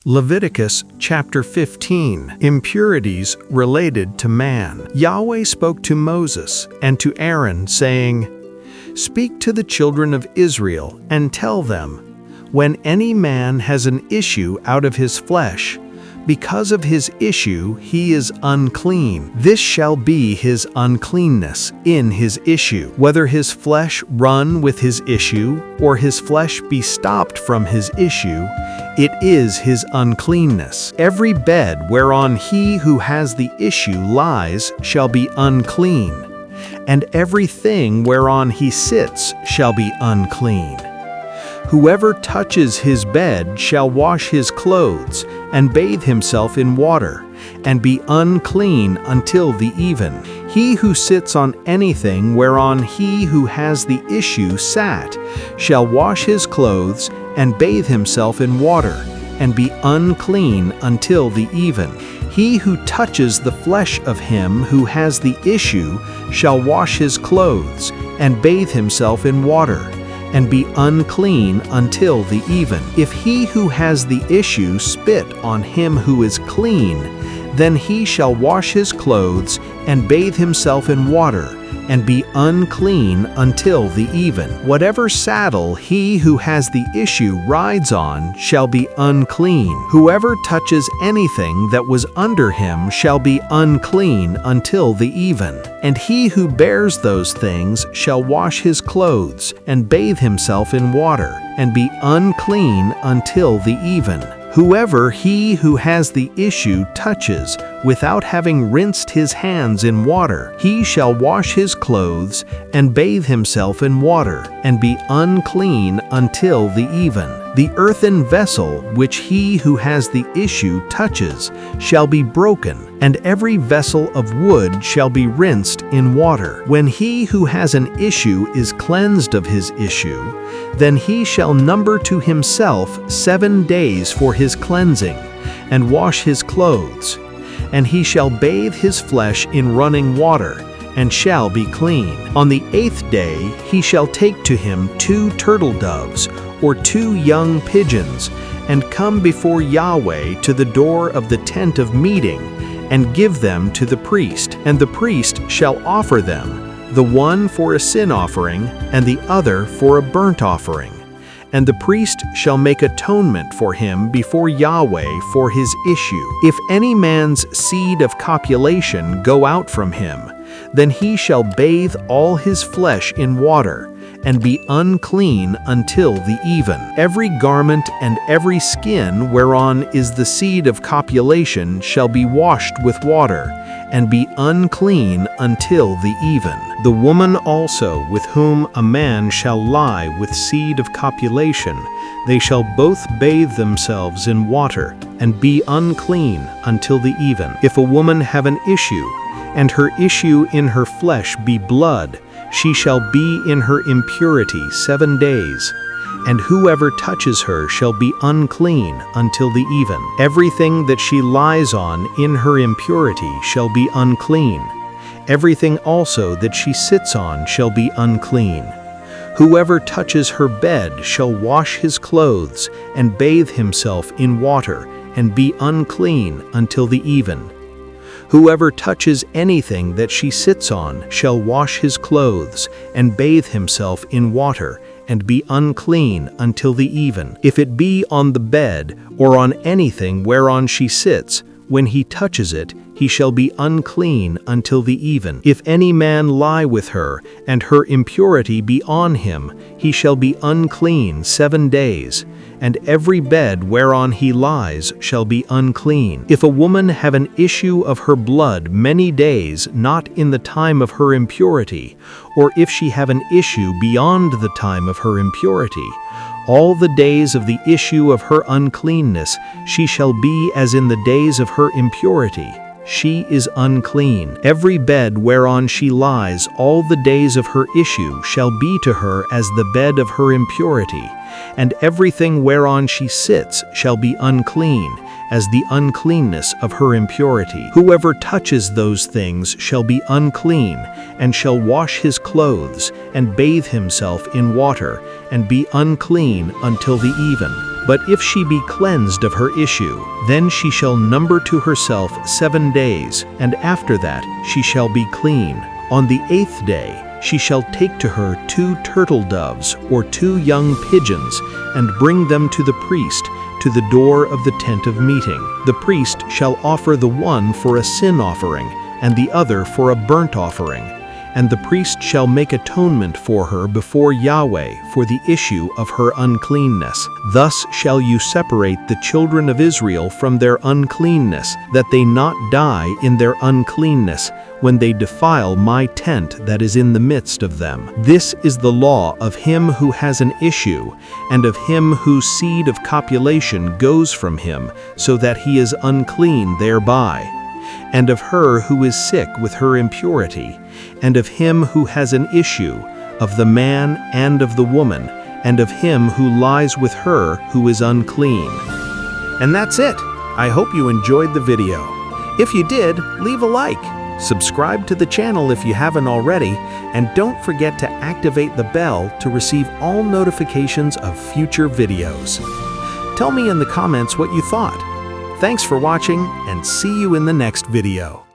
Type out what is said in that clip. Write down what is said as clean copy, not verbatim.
Leviticus Chapter 15. Impurities related to man. Yahweh spoke to Moses and to Aaron, saying, "Speak to the children of Israel and tell them, when any man has an issue out of his flesh, because of his issue he is unclean. This shall be his uncleanness in his issue, whether his flesh run with his issue, or his flesh be stopped from his issue, it is his uncleanness. Every bed whereon he who has the issue lies shall be unclean, and everything whereon he sits shall be unclean. Whoever touches his bed shall wash his clothes, and bathe himself in water, and be unclean until the even. He who sits on anything whereon he who has the issue sat shall wash his clothes, and bathe himself in water, and be unclean until the even. He who touches the flesh of him who has the issue shall wash his clothes, and bathe himself in water, and be unclean until the even. If he who has the issue spit on him who is clean, then he shall wash his clothes and bathe himself in water, and be unclean until the even. Whatever saddle he who has the issue rides on shall be unclean. Whoever touches anything that was under him shall be unclean until the even. And he who bears those things shall wash his clothes, and bathe himself in water, and be unclean until the even. Whoever he who has the issue touches, without having rinsed his hands in water, he shall wash his clothes, and bathe himself in water, and be unclean until the even. The earthen vessel which he who has the issue touches shall be broken, and every vessel of wood shall be rinsed in water. When he who has an issue is cleansed of his issue, then he shall number to himself 7 days for his cleansing, and wash his clothes. And he shall bathe his flesh in running water, and shall be clean. On the 8th day he shall take to him 2 turtle doves, or 2 young pigeons, and come before Yahweh to the door of the tent of meeting, and give them to the priest. And the priest shall offer them, the one for a sin offering, and the other for a burnt offering. And the priest shall make atonement for him before Yahweh for his issue. If any man's seed of copulation go out from him, then he shall bathe all his flesh in water, and be unclean until the even. Every garment and every skin whereon is the seed of copulation shall be washed with water, and be unclean until the even. The woman also with whom a man shall lie with seed of copulation, they shall both bathe themselves in water, and be unclean until the even. If a woman have an issue, and her issue in her flesh be blood, she shall be in her impurity 7 days, and whoever touches her shall be unclean until the even. Everything that she lies on in her impurity shall be unclean. Everything also that she sits on shall be unclean. Whoever touches her bed shall wash his clothes, and bathe himself in water, and be unclean until the even. Whoever touches anything that she sits on shall wash his clothes, and bathe himself in water, and be unclean until the even. If it be on the bed, or on anything whereon she sits, when he touches it, he shall be unclean until the even. If any man lie with her, and her impurity be on him, he shall be unclean 7 days, and every bed whereon he lies shall be unclean. If a woman have an issue of her blood many days, not in the time of her impurity, or if she have an issue beyond the time of her impurity, all the days of the issue of her uncleanness she shall be as in the days of her impurity. She is unclean. Every bed whereon she lies all the days of her issue shall be to her as the bed of her impurity, and everything whereon she sits shall be unclean, as the uncleanness of her impurity. Whoever touches those things shall be unclean, and shall wash his clothes, and bathe himself in water, and be unclean until the even. But if she be cleansed of her issue, then she shall number to herself 7 days, and after that she shall be clean. On the 8th day she shall take to her 2 turtle doves or 2 young pigeons, and bring them to the priest, to the door of the tent of meeting. The priest shall offer the one for a sin offering, and the other for a burnt offering. And the priest shall make atonement for her before Yahweh for the issue of her uncleanness. Thus shall you separate the children of Israel from their uncleanness, that they not die in their uncleanness, when they defile my tent that is in the midst of them. This is the law of him who has an issue, and of him whose seed of copulation goes from him, so that he is unclean thereby, and of her who is sick with her impurity, and of him who has an issue, of the man and of the woman, and of him who lies with her who is unclean. And that's it. I hope you enjoyed the video. If you did, leave a like. Subscribe to the channel if you haven't already, and don't forget to activate the bell to receive all notifications of future videos. Tell me in the comments what you thought. Thanks for watching, and see you in the next video.